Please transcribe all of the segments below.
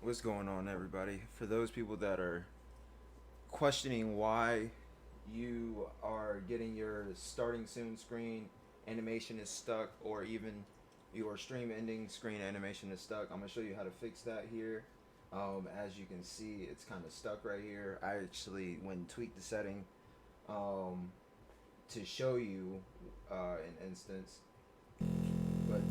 What's going on, everybody? For those people that are questioning why you are getting your starting soon screen animation is stuck, or even your stream ending screen animation is stuck, I'm gonna show you how to fix that here. As you can see, it's kind of stuck right here. I actually went and tweaked the setting to show you an instance, but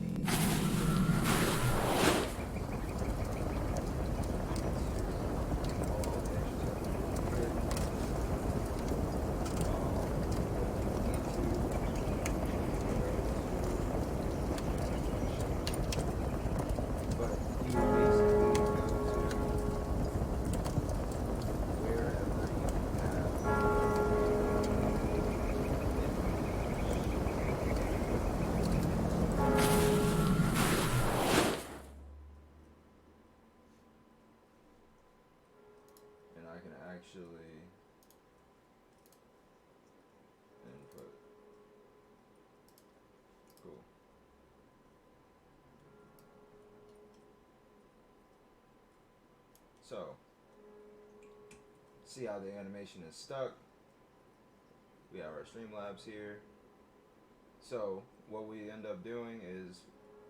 I can actually input. Cool. So, see how the animation is stuck. We have our Streamlabs here. So, what we end up doing is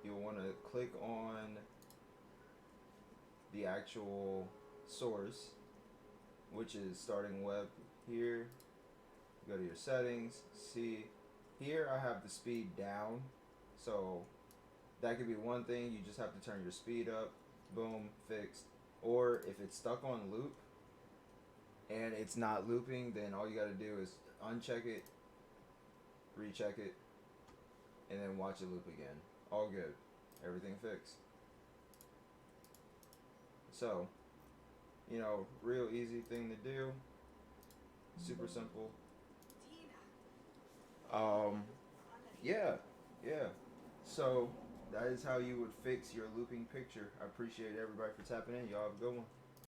you'll want to click on the actual source, which is starting web here. Go to your settings. See, here I have the speed down. So, that could be one thing. You just have to turn your speed up. Boom, fixed. Or if it's stuck on loop and it's not looping, then all you got to do is uncheck it, recheck it, and then watch it loop again. All good. Everything fixed. So, real easy thing to do. Super simple. Yeah, yeah. So, that is how you would fix your looping picture. I appreciate everybody for tapping in. Y'all have a good one.